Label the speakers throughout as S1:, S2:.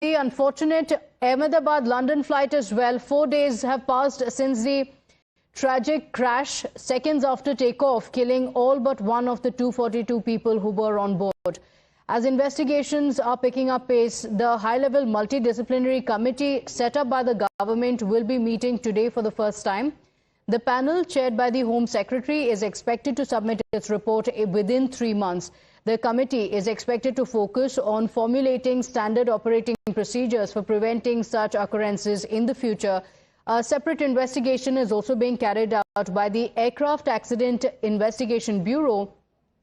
S1: unfortunate Ahmedabad London flight as well. 4 days have passed since the tragic crash, seconds after takeoff, killing all but one of the 242 people who were on board. As investigations are picking up pace, the high-level multidisciplinary committee set up by the government will be meeting today for the first time. The panel, chaired by the Home Secretary, is expected to submit its report within 3 months. The committee is expected to focus on formulating standard operating procedures for preventing such occurrences in the future. A separate investigation is also being carried out by the Aircraft Accident Investigation Bureau,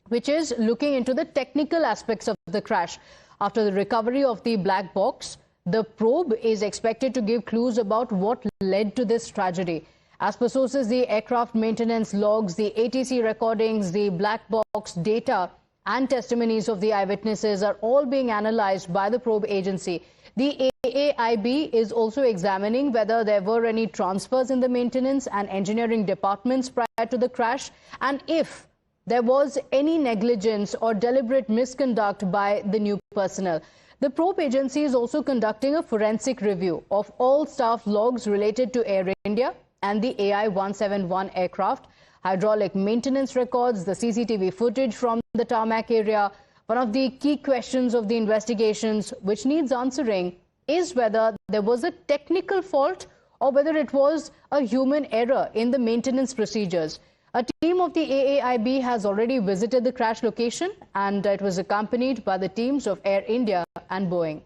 S1: which is looking into the technical aspects of the crash. After the recovery of the black box, the probe is expected to give clues about what led to this tragedy. As per sources, the aircraft maintenance logs, the ATC recordings, the black box data and testimonies of the eyewitnesses are all being analyzed by the probe agency. The AAIB is also examining whether there were any transfers in the maintenance and engineering departments prior to the crash, and if there was any negligence or deliberate misconduct by the new personnel. The probe agency is also conducting a forensic review of all staff logs related to Air India and the AI-171 aircraft, hydraulic maintenance records, the CCTV footage from the tarmac area. One of the key questions of the investigations which needs answering is whether there was a technical fault or whether it was a human error in the maintenance procedures. A team of the AAIB has already visited the crash location, and it was accompanied by the teams of Air India and Boeing.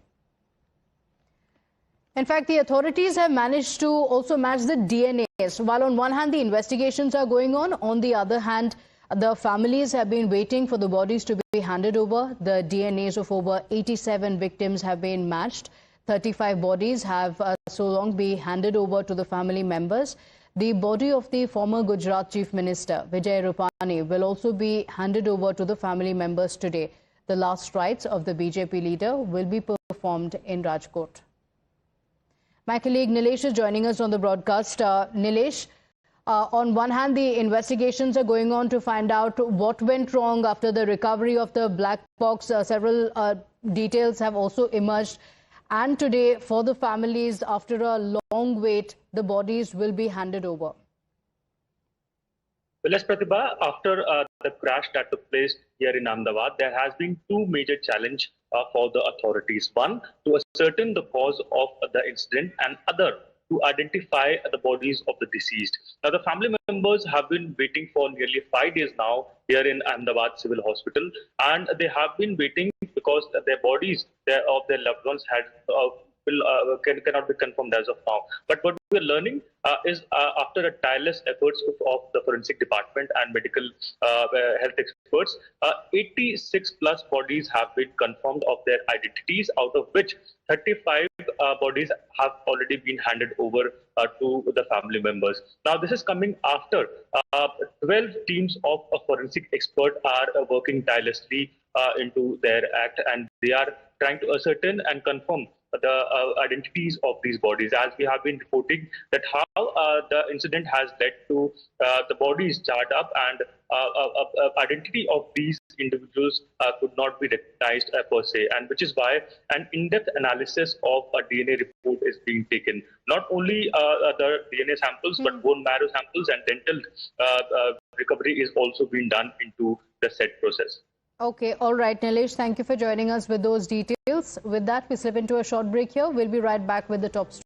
S1: In fact, the authorities have managed to also match the DNAs. While on one hand, the investigations are going on the other hand, the families have been waiting for the bodies to be handed over. The DNAs of over 87 victims have been matched. 35 bodies have so long been handed over to the family members. The body of the former Gujarat Chief Minister, Vijay Rupani, will also be handed over to the family members today. The last rites of the BJP leader will be performed in Rajkot. My colleague Nilesh is joining us on the broadcast. Nilesh, on one hand, the investigations are going on to find out what went wrong after the recovery of the black box. Several details have also emerged. And today, for the families, after a long wait, the bodies will be handed over.
S2: Well, yes, Pratibha, after the crash that took place here in Ahmedabad, there has been two major challenges for the authorities. One, to ascertain the cause of the incident, and other, to identify the bodies of the deceased. Now, the family members have been waiting for nearly 5 days now here in Ahmedabad Civil Hospital, and they have been waiting because their bodies of their loved ones cannot be confirmed as of now. But what we are learning is after a tireless efforts of the forensic department and medical health experts, 86 plus bodies have been confirmed of their identities, out of which 35 bodies have already been handed over to the family members. Now, this is coming after 12 teams of forensic experts are working tirelessly into their act, and they are trying to ascertain and confirm the identities of these bodies, as we have been reporting that how the incident has led to the bodies charred up, and identity of these individuals could not be recognized per se, and which is why an in-depth analysis of a DNA report is being taken. Not only the DNA samples, but bone marrow samples and dental recovery is also being done into the said process.
S1: Okay, all right, Nilesh, thank you for joining us with those details. With that, we slip into a short break here. We'll be right back with the top story.